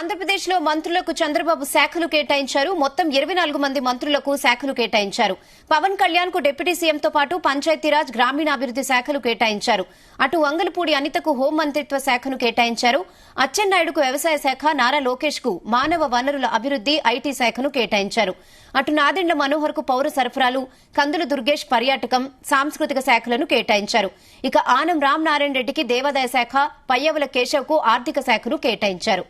ఆంధ్రప్రదేశ్ లో మంత్రులకు చంద్రబాబు శాఖలు కేటాయించారు. మొత్తం 24 మంది మంత్రులకు శాఖలు కేటాయించారు. పవన్ కళ్యాణ్ కు డిప్యూటీ సీఎంతో పాటు పంచాయతీరాజ్ గ్రామీణాభివృద్ది శాఖలు కేటాయించారు. అటు వంగలపూడి అనితకు హోం మంత్రిత్వ శాఖను కేటాయించారు. అచ్చెన్నాయుడుకు వ్యవసాయ శాఖ, నారా లోకేష్ కు మానవ వనరుల అభివృద్ది ఐటీ శాఖను కేటాయించారు. అటు నాదెండ్ల మనోహర్ కు పౌర సరఫరాలు, కందుల దుర్గేష్ పర్యాటకం, సాంస్కృతిక శాఖలను కేటాయించారు. ఇక ఆనం రామనారాయణ రెడ్డికి దేవాదాయ శాఖ, పయ్యవుల కేశవ్ కు ఆర్థిక శాఖను కేటాయించారు.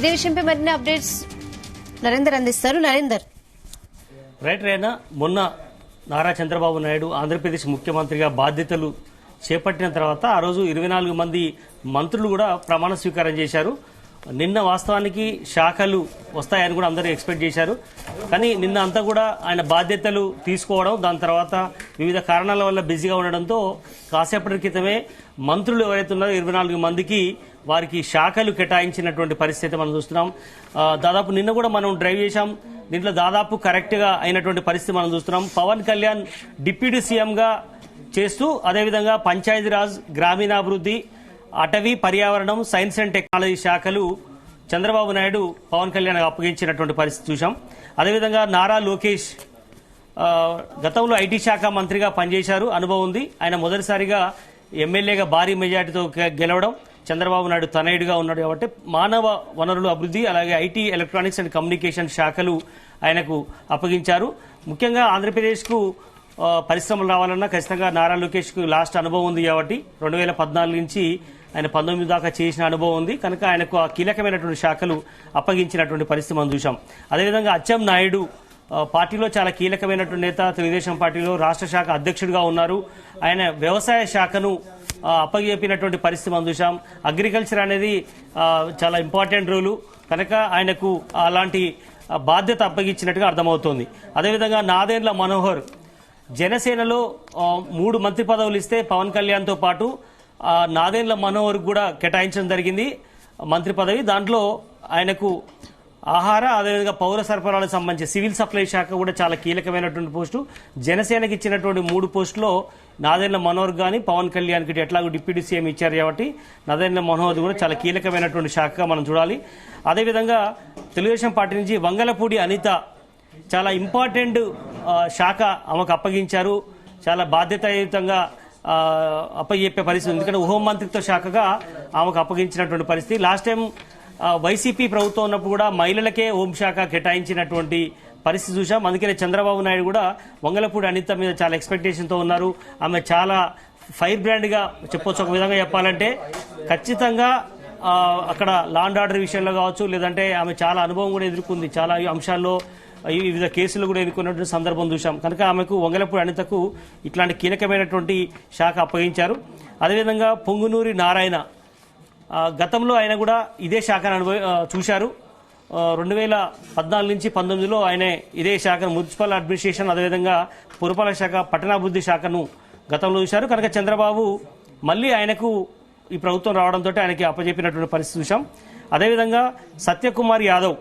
ఇదే విషయంపై మరిన్ని అప్డేట్స్ నరేందర్ అందిస్తారు. నరేందర్, రైట్ రేనా, మొన్న నారా చంద్రబాబు నాయుడు ఆంధ్రప్రదేశ్ ముఖ్యమంత్రిగా బాధ్యతలు చేపట్టిన తర్వాత ఆ రోజు 24 మంది మంత్రులు కూడా ప్రమాణ స్వీకారం చేశారు. నిన్న వాస్తవానికి శాఖలు వస్తాయని కూడా అందరూ ఎక్స్పెక్ట్ చేశారు. కానీ నిన్న అంతా కూడా ఆయన బాధ్యతలు తీసుకోవడం, దాని తర్వాత వివిధ కారణాల వల్ల బిజీగా ఉండడంతో కాసేపటి క్రితమే మంత్రులు ఎవరైతే ఉన్నారో 24 మందికి వారికి శాఖలు కేటాయించినటువంటి పరిస్థితి మనం చూస్తున్నాం. దాదాపు నిన్న కూడా మనం డ్రైవ్ చేశాం. దీంట్లో దాదాపు కరెక్ట్ గా అయినటువంటి పరిస్థితి మనం చూస్తున్నాం. పవన్ కళ్యాణ్ డిప్యూటీ సీఎంగా చేస్తూ అదేవిధంగా పంచాయతీరాజ్, గ్రామీణాభివృద్ది, అటవీ, పర్యావరణం, సైన్స్ అండ్ టెక్నాలజీ శాఖలు చంద్రబాబు నాయుడు పవన్ కళ్యాణ్ అప్పగించినటువంటి పరిస్థితి చూశాం. అదేవిధంగా నారా లోకేష్ గతంలో ఐటీ శాఖ మంత్రిగా పనిచేశారు, అనుభవం ఉంది. ఆయన మొదటిసారిగా ఎమ్మెల్యేగా భారీ మెజార్టీతో గెలవడం, చంద్రబాబు నాయుడు తనయుడిగా ఉన్నాడు కాబట్టి మానవ వనరుల అభివృద్ది, అలాగే ఐటీ, ఎలక్ట్రానిక్స్ అండ్ కమ్యూనికేషన్ శాఖలు ఆయనకు అప్పగించారు. ముఖ్యంగా ఆంధ్రప్రదేశ్ కు పరిశ్రమలు రావాలన్నా ఖచ్చితంగా నారా లోకేష్ కు లాస్ట్ అనుభవం ఉంది కాబట్టి 2014 నుంచి ఆయన 19 దాకా చేసిన అనుభవం ఉంది కనుక ఆయనకు కీలకమైనటువంటి శాఖలు అప్పగించినటువంటి పరిస్థితి మనం చూశాం. అదేవిధంగా అచ్చెం నాయుడు పార్టీలో చాలా కీలకమైనటువంటి నేత, తెలుగుదేశం పార్టీలో రాష్ట్ర శాఖ అధ్యక్షుడిగా ఉన్నారు. ఆయన వ్యవసాయ శాఖను అప్పగిపినటువంటి పరిస్థితి మనం చూశాం. అగ్రికల్చర్ అనేది చాలా ఇంపార్టెంట్ రోలు కనుక ఆయనకు అలాంటి బాధ్యత అప్పగించినట్టుగా అర్థమవుతోంది. అదేవిధంగా నాదెండ్ల మనోహర్ జనసేనలో 3 మంత్రి పదవులు ఇస్తే పవన్ కళ్యాణ్ తో పాటు నాదెండ్ల మనోహర్ కూడా కేటాయించడం జరిగింది మంత్రి పదవి. దాంట్లో ఆయనకు ఆహార, అదేవిధంగా పౌర సరఫరాలకు సంబంధించి సివిల్ సప్లై శాఖ కూడా చాలా కీలకమైనటువంటి పోస్టు. జనసేనకి ఇచ్చినటువంటి 3 పోస్టులో నాదెండ్ల మనోహర్ గాని పవన్ కళ్యాణ్ కి ఎట్లాగో డిప్యూటీ సీఎం ఇచ్చారు కాబట్టి నాదెండ్ల మనోహర్ కూడా చాలా కీలకమైనటువంటి శాఖగా మనం చూడాలి. అదేవిధంగా తెలుగుదేశం పార్టీ నుంచి వంగలపూడి అనిత చాలా ఇంపార్టెంట్ శాఖ ఆమెకు అప్పగించారు. చాలా బాధ్యతాయుతంగా అప్పచెప్పే పరిస్థితి, ఎందుకంటే హోం మంత్రిత్వ శాఖగా ఆమెకు అప్పగించినటువంటి పరిస్థితి. లాస్ట్ టైం వైసీపీ ప్రభుత్వం ఉన్నప్పుడు కూడా మహిళలకే హోంశాఖ కేటాయించినటువంటి పరిస్థితి చూసాం. అందుకనే చంద్రబాబు నాయుడు కూడా వంగలపూడి అనిత మీద చాలా ఎక్స్పెక్టేషన్తో ఉన్నారు. ఆమె చాలా ఫైర్ బ్రాండ్ గా చెప్పొచ్చు. ఒక విధంగా చెప్పాలంటే ఖచ్చితంగా అక్కడ లా అండ్ ఆర్డర్ విషయంలో కావచ్చు, లేదంటే ఆమె చాలా అనుభవం కూడా ఎదుర్కొంది, చాలా అంశాల్లో వివిధ కేసులు కూడా ఎదుర్కొన్నటువంటి సందర్భం చూశాం. కనుక ఆమెకు వంగలపూడి అనితకు ఇట్లాంటి కీలకమైనటువంటి శాఖ అప్పగించారు. అదేవిధంగా పొంగునూరి నారాయణ గతంలో ఆయన కూడా ఇదే శాఖను చూశారు. 2014 నుంచి 19లో ఆయన ఇదే శాఖను, మున్సిపల్ అడ్మినిస్ట్రేషన్, అదేవిధంగా పురపాలక శాఖ, పట్టణాభివృద్ధి శాఖను గతంలో చూశారు. కనుక చంద్రబాబు మళ్లీ ఆయనకు ఈ ప్రభుత్వం రావడంతో ఆయనకి అప్పచెప్పినటువంటి పరిస్థితి చూశాం. అదేవిధంగా సత్యకుమార్ యాదవ్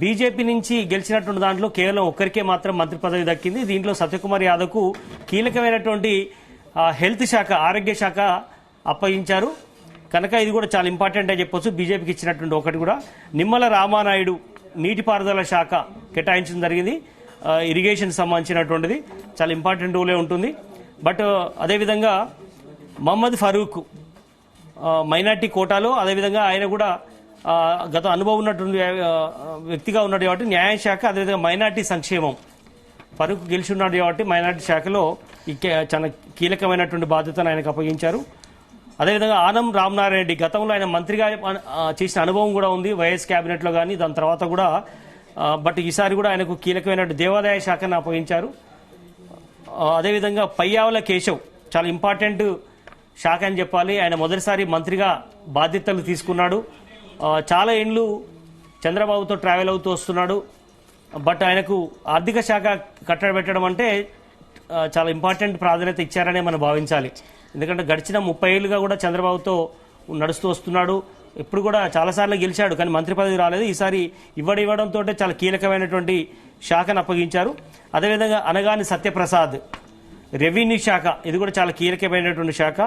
బీజేపీ నుంచి గెలిచినటువంటి దాంట్లో కేవలం ఒక్కరికే మాత్రం మంత్రి పదవి దక్కింది. దీంట్లో సత్యకుమార్ యాదవ్ కు కీలకమైనటువంటి హెల్త్ శాఖ, ఆరోగ్య శాఖ అప్పగించారు. కనుక ఇది కూడా చాలా ఇంపార్టెంట్ అని చెప్పొచ్చు. బీజేపీకి ఇచ్చినటువంటి ఒకటి కూడా. నిమ్మల రామానాయుడు నీటిపారుదల శాఖ కేటాయించడం జరిగింది. ఇరిగేషన్ సంబంధించినటువంటిది చాలా ఇంపార్టెంట్ రోలే ఉంటుంది. బట్ అదేవిధంగా మహమ్మద్ ఫరూక్ మైనార్టీ కోటాలో, అదేవిధంగా ఆయన కూడా గత అనుభవం ఉన్నటువంటి వ్యక్తిగా ఉన్నాడు కాబట్టి న్యాయశాఖ, అదేవిధంగా మైనార్టీ సంక్షేమం, ఫరూక్ గెలిచి ఉన్నాడు కాబట్టి మైనార్టీ శాఖలో చాలా కీలకమైనటువంటి బాధ్యతను ఆయనకు అప్పగించారు. అదేవిధంగా ఆనం రామనారాయణ రెడ్డి గతంలో ఆయన మంత్రిగా చేసిన అనుభవం కూడా ఉంది వైఎస్ కేబినెట్ లో కానీ, దాని తర్వాత కూడా. బట్ ఈసారి కూడా ఆయనకు కీలకమైన దేవాదాయ శాఖను అప్పగించారు. అదేవిధంగా పయ్యావుల కేశవ్ చాలా ఇంపార్టెంట్ శాఖ అని చెప్పాలి. ఆయన మొదటిసారి మంత్రిగా బాధ్యతలు తీసుకున్నాడు. చాలా ఏండ్లు చంద్రబాబుతో ట్రావెల్ అవుతూ వస్తున్నాడు. బట్ ఆయనకు ఆర్థిక శాఖ కట్టబెట్టడం అంటే చాలా ఇంపార్టెంట్ ప్రాధాన్యత ఇచ్చారనే మనం భావించాలి. ఎందుకంటే గడిచిన 30 ఏళ్లుగా కూడా చంద్రబాబుతో నడుస్తూ వస్తున్నాడు. ఎప్పుడు కూడా చాలాసార్లు గెలిచాడు, కానీ మంత్రి పదవి రాలేదు. ఈసారి ఇవ్వడంతో చాలా కీలకమైనటువంటి శాఖను అప్పగించారు. అదేవిధంగా అనగాని సత్యప్రసాద్ రెవెన్యూ శాఖ, ఇది కూడా చాలా కీలకమైనటువంటి శాఖ,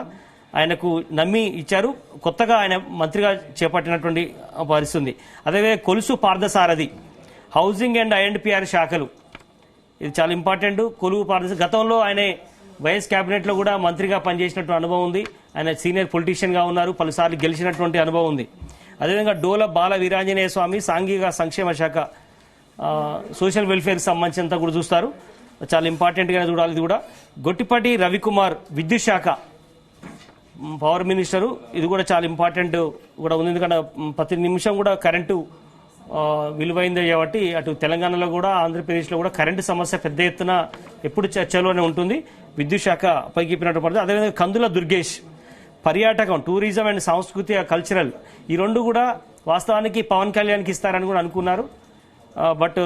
ఆయనకు నమ్మి ఇచ్చారు. కొత్తగా ఆయన మంత్రిగా చేపట్టినటువంటి పరిస్థితుంది. అదేవిధంగా Kolusu Parthasarathy housing and I and PR శాఖలు, ఇది చాలా ఇంపార్టెంట్. కొలువు పార్థసారథి గతంలో ఆయన వైఎస్ క్యాబినెట్లో కూడా మంత్రిగా పనిచేసినటువంటి అనుభవం ఉంది. ఆయన సీనియర్ పొలిటీషియన్గా ఉన్నారు, పలుసార్లు గెలిచినటువంటి అనుభవం ఉంది. అదేవిధంగా డోల బాల వీరాంజనేయ స్వామి సాంఘిక సంక్షేమ శాఖ, సోషల్ వెల్ఫేర్కి సంబంధించినంత కూడా చూస్తారు, చాలా ఇంపార్టెంట్గా చూడాలి. ఇది కూడా గొట్టిపాటి రవికుమార్ విద్యుత్ శాఖ పవర్ మినిస్టరు, ఇది కూడా చాలా ఇంపార్టెంట్ కూడా ఉంది. ఎందుకంటే ప్రతి నిమిషం కూడా కరెంటు విలువైందే కాబట్టి అటు తెలంగాణలో కూడా ఆంధ్రప్రదేశ్లో కూడా కరెంటు సమస్య పెద్ద ఎత్తున ఎప్పుడు చర్చలోనే ఉంటుంది. విద్యుత్ శాఖ పైకిప్పినట్టు పడుతుంది. అదేవిధంగా కందుల దుర్గేష్ పర్యాటకం, టూరిజం అండ్ సాంస్కృతిక కల్చరల్, ఈ రెండు కూడా వాస్తవానికి పవన్ కళ్యాణ్కి ఇస్తారని కూడా అనుకున్నారు. బట్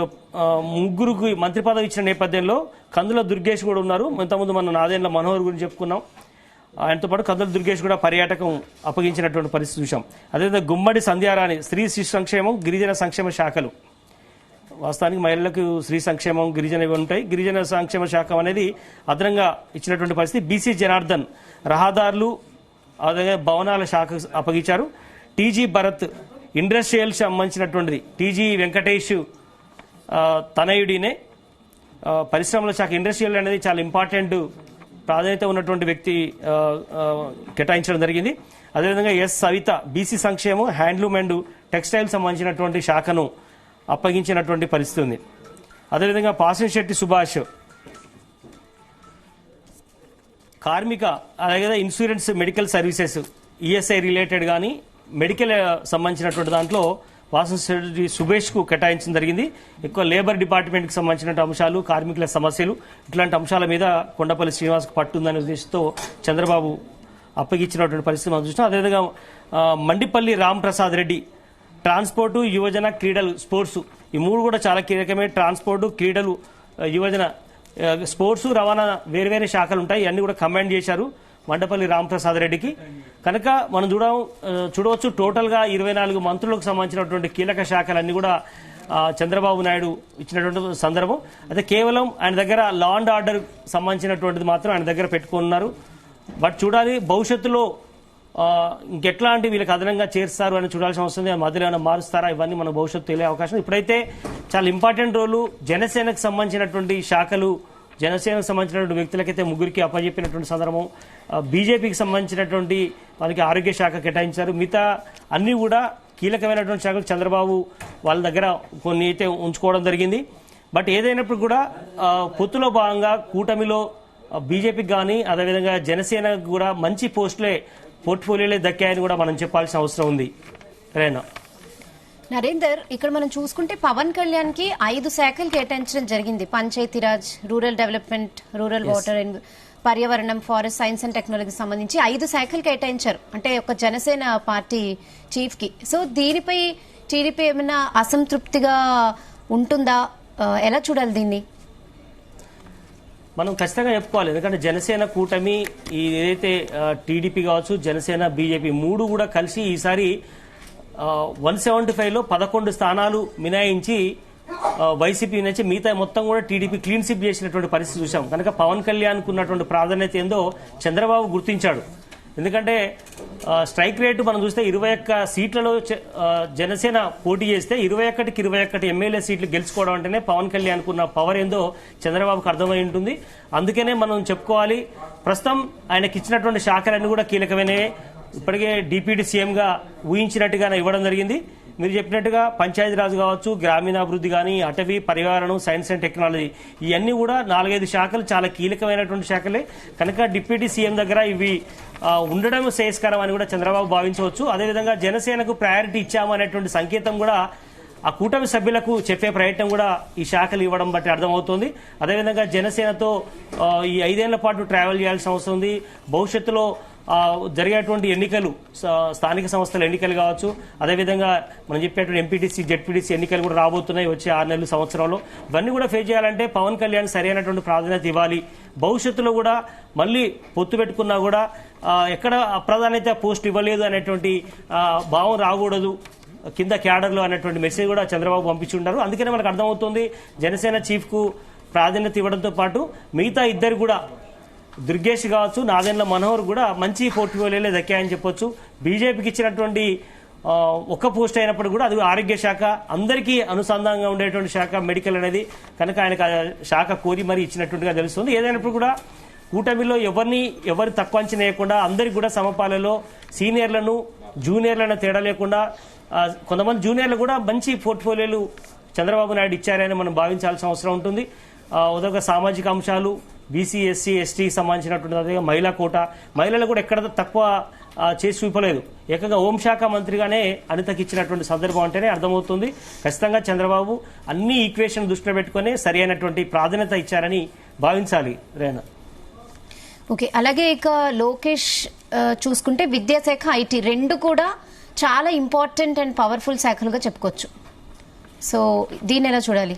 ముగ్గురికి మంత్రి పదవి ఇచ్చిన నేపథ్యంలో కందుల దుర్గేష్ కూడా ఉన్నారు. ఇంతకుముందు మనం నాదేండ్ల మనోహర్ గురించి చెప్పుకున్నాం, ఆయనతో పాటు కందుల దుర్గేష్ కూడా పర్యాటకం అప్పగించినటువంటి పరిస్థితి చూసాం. అదేవిధంగా గుమ్మడి సంధ్యారాణి స్త్రీ శిశు సంక్షేమం గిరిజన సంక్షేమ శాఖలు, వాస్తవానికి మహిళలకు స్త్రీ సంక్షేమం గిరిజన ఇవి ఉంటాయి. గిరిజన సంక్షేమ శాఖ అనేది అదనంగా ఇచ్చినటువంటి పరిస్థితి. బీసీ జనార్దన్ రహదారులు అదేవిధంగా భవనాల శాఖ అప్పగించారు. టీజీ భరత్ ఇండస్ట్రియల్ సంబంధించినటువంటిది, టీజీ వెంకటేష్ తనయుడినే పరిశ్రమల శాఖ, ఇండస్ట్రియల్ అనేది చాలా ఇంపార్టెంట్ ప్రాధాన్యత ఉన్నటువంటి వ్యక్తి కేటాయించడం జరిగింది. అదేవిధంగా ఎస్ సవిత బీసీ సంక్షేమం హ్యాండ్లూమ్ అండ్ టెక్స్టైల్ సంబంధించినటువంటి శాఖను అప్పగించినటువంటి పరిస్థితి ఉంది. అదేవిధంగా పాసిశెట్టి సుభాష్ కార్మిక, అలాగే insurance medical services ESI related కానీ మెడికల్ సంబంధించినటువంటి దాంట్లో వాసంశెట్టి సుభేష్కు కేటాయించడం జరిగింది. ఎక్కువ లేబర్ డిపార్ట్మెంట్కి సంబంధించిన అంశాలు, కార్మికుల సమస్యలు, ఇట్లాంటి అంశాల మీద కొండపల్లి శ్రీనివాస్కు పట్టుందనే ఉద్దేశంతో చంద్రబాబు అప్పగించినటువంటి పరిస్థితి మనం చూసినాం. అదేవిధంగా మండిపల్లి రామ్ ప్రసాద్ రెడ్డి ట్రాన్స్పోర్టు, యువజన, క్రీడలు, స్పోర్ట్స్, ఈ మూడు కూడా చాలా కీలకమే. ట్రాన్స్పోర్టు, క్రీడలు, యువజన, స్పోర్ట్స్, రవాణా వేర్వేరే శాఖలు ఉంటాయి. ఇవన్నీ కూడా కమాండ్ చేశారు మండపల్లి రామప్రసాద్ రెడ్డికి. కనుక మనం చూడవచ్చు టోటల్గా 24 మంత్రులకు సంబంధించినటువంటి కీలక శాఖలన్నీ కూడా చంద్రబాబు నాయుడు ఇచ్చినటువంటి సందర్భం. అయితే కేవలం ఆయన దగ్గర లా అండ్ ఆర్డర్ సంబంధించినటువంటిది మాత్రం ఆయన దగ్గర పెట్టుకున్నారు. బట్ చూడాలి భవిష్యత్తులో ఇంకెట్లాంటి వీళ్ళకి అదనంగా చేస్తారు అని చూడాల్సిన అవసరం ఉంది. మధ్యలో ఏమైనా మారుస్తారా, ఇవన్నీ మన భవిష్యత్తు తెలియ అవకాశం. ఇప్పుడైతే చాలా ఇంపార్టెంట్ రోలు జనసేనకు సంబంధించినటువంటి శాఖలు, జనసేనకు సంబంధించినటువంటి వ్యక్తులకైతే ముగ్గురికి అప్పచెప్పినటువంటి సందర్భం. బీజేపీకి సంబంధించినటువంటి వాళ్ళకి ఆరోగ్య శాఖ కేటాయించారు. మిగతా అన్ని కూడా కీలకమైనటువంటి శాఖలు చంద్రబాబు వాళ్ళ దగ్గర కొన్ని అయితే ఉంచుకోవడం జరిగింది. బట్ ఏదైనప్పుడు కూడా పొత్తులో భాగంగా కూటమిలో బీజేపీకి కానీ అదేవిధంగా జనసేనకు కూడా మంచి పోర్ట్ఫోలియోలే దక్కాయని కూడా మనం చెప్పాల్సిన అవసరం ఉంది. రేనా నరేందర్, ఇక్కడ మనం చూసుకుంటే పవన్ కళ్యాణ్ కి 5 శాఖలు కేటాయించడం జరిగింది. Panchayati Raj, rural development, rural water and పర్యావరణం, ఫారెస్ట్, సైన్స్ అండ్ టెక్నాలజీకి సంబంధించి 5 శాఖలు కేటాయించారు, అంటే ఒక జనసేన పార్టీ చీఫ్ కి. సో దీనిపై టీడీపీ ఏమైనా అసంతృప్తిగా ఉంటుందా, ఎలా చూడాలి దీన్ని? మనం ఖచ్చితంగా చెప్పుకోవాలి. ఎందుకంటే జనసేన కూటమి ఏదైతే టీడీపీ కావచ్చు, జనసేన, బీజేపీ మూడు కూడా కలిసి ఈసారి 175లో 11 స్థానాలు మినాయించి వైసీపీ నుంచి మిగతా మొత్తం కూడా టీడీపీ క్లీన్ స్వీప్ చేసినటువంటి పరిస్థితి చూసాం. కనుక పవన్ కళ్యాణ్కు ఉన్నటువంటి ప్రాధాన్యత ఏందో చంద్రబాబు గుర్తించాడు. ఎందుకంటే స్ట్రైక్ రేటు మనం చూస్తే 21 సీట్లలో జనసేన పోటీ చేస్తే 21కి 21 ఎమ్మెల్యే సీట్లు గెలుచుకోవడం అంటేనే పవన్ కళ్యాణ్కు ఉన్న పవర్ ఏందో చంద్రబాబుకు అర్థమై ఉంటుంది. అందుకనే మనం చెప్పుకోవాలి, ప్రస్తుతం ఆయనకి ఇచ్చినటువంటి శాఖలన్నీ కూడా కీలకమైనవే. ఇప్పటికే డిప్యూటీ సీఎంగా ఊహించినట్టుగానే ఇవ్వడం జరిగింది. మీరు చెప్పినట్టుగా పంచాయతీరాజ్ కావచ్చు, గ్రామీణాభివృద్ధి కానీ, అటవీ, పర్యావరణం, సైన్స్ అండ్ టెక్నాలజీ, ఇవన్నీ కూడా 4-5 శాఖలు చాలా కీలకమైనటువంటి శాఖలే. కనుక డిప్యూటీ సీఎం దగ్గర ఇవి ఉండడం శ్రేయస్కరం అని కూడా చంద్రబాబు భావించవచ్చు. అదేవిధంగా జనసేనకు ప్రయారిటీ ఇచ్చామనేటువంటి సంకేతం కూడా ఆ కూటమి సభ్యులకు చెప్పే ప్రయత్నం కూడా ఈ శాఖలు ఇవ్వడం బట్టి అర్థమవుతోంది. అదేవిధంగా జనసేనతో ఈ 5 ఏళ్ల పాటు ట్రావెల్ చేయాల్సిన అవసరం ఉంది. భవిష్యత్తులో జరిగేటువంటి ఎన్నికలు, స్థానిక సంస్థల ఎన్నికలు కావచ్చు, అదేవిధంగా మనం చెప్పేటువంటి ఎంపీటీసీ జెడ్పీటీసీ ఎన్నికలు కూడా రాబోతున్నాయి వచ్చే 6 నెలల సంవత్సరంలో. ఇవన్నీ కూడా ఫేస్ చేయాలంటే పవన్ కళ్యాణ్ సరైనటువంటి ప్రాధాన్యత ఇవ్వాలి. భవిష్యత్తులో కూడా మళ్ళీ పొత్తు పెట్టుకున్నా కూడా ఎక్కడ అప్రాధాన్యత పోస్ట్ ఇవ్వలేదు అనేటువంటి భావం రాకూడదు కింద క్యాడర్లో అనేటువంటి మెసేజ్ కూడా చంద్రబాబు పంపించుంటారు. అందుకనే మనకు అర్థమవుతుంది జనసేన చీఫ్ కు ప్రాధాన్యత ఇవ్వడంతో పాటు మిగతా ఇద్దరు కూడా దుర్గేష్ కావచ్చు, నాదెండ్ల మనోహర్ కూడా మంచి పోర్ట్ఫోలియోలే దక్కాయని చెప్పొచ్చు. బీజేపీకి ఇచ్చినటువంటి ఒక్క పోస్ట్ అయినప్పుడు కూడా అది ఆరోగ్య శాఖ, అందరికీ అనుసంధానంగా ఉండేటువంటి శాఖ మెడికల్ అనేది, కనుక ఆయనకు శాఖ కోరి మరీ ఇచ్చినట్టుగా తెలుస్తుంది. ఏదైనప్పుడు కూడా కూటమిలో ఎవరు తక్కువ అంచనా వేయకుండా అందరికి కూడా సమపాలలో సీనియర్లను జూనియర్లను తేడా లేకుండా కొంతమంది జూనియర్లు కూడా మంచి పోర్ట్ఫోలియోలు చంద్రబాబు నాయుడు ఇచ్చారని మనం భావించాల్సిన అవసరం ఉంటుంది. ఉదొక సామాజిక అంశాలు, బీసీ ఎస్సీ ఎస్టీకి సంబంధించినటువంటి అదే మహిళా కోట, మహిళలు కూడా ఎక్కడ తక్కువ చేసి చూపలేదు. ఏకంగా హోంశాఖ మంత్రిగానే అనితకి ఇచ్చినటువంటి సందర్భం అంటేనే అర్థమవుతుంది ఖచ్చితంగా చంద్రబాబు అన్ని ఈక్వేషన్ దృష్టిలో పెట్టుకుని సరి అయినటువంటి ప్రాధాన్యత ఇచ్చారని భావించాలి. రేనా ఓకే, అలాగే ఇక లోకేష్ చూసుకుంటే విద్యాశాఖ, ఐటీ రెండు కూడా చాలా ఇంపార్టెంట్ అండ్ పవర్ఫుల్ శాఖలుగా చెప్పుకోవచ్చు. సో దీన్ని ఎలా చూడాలి?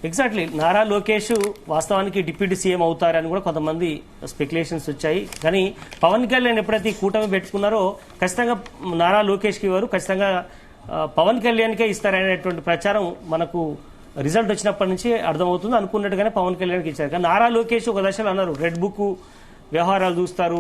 ఎగ్జాక్ట్లీ, నారా లోకేష్ వాస్తవానికి డిప్యూటీ సీఎం అవుతారని కూడా కొంతమంది స్పెక్యులేషన్స్ వచ్చాయి. కానీ పవన్ కళ్యాణ్ ఎప్పుడైతే ఈ కూటమి పెట్టుకున్నారో ఖచ్చితంగా నారా లోకేష్కి ఇవ్వరు, ఖచ్చితంగా పవన్ కళ్యాణ్కే ఇస్తారనేటువంటి ప్రచారం మనకు రిజల్ట్ వచ్చినప్పటి నుంచి అర్థమవుతుంది. అనుకున్నట్టుగానే పవన్ కళ్యాణ్కి ఇచ్చారు. కానీ నారా లోకేష్ ఒక దశలో అన్నారు రెడ్ బుక్ వ్యవహారాలు చూస్తారు,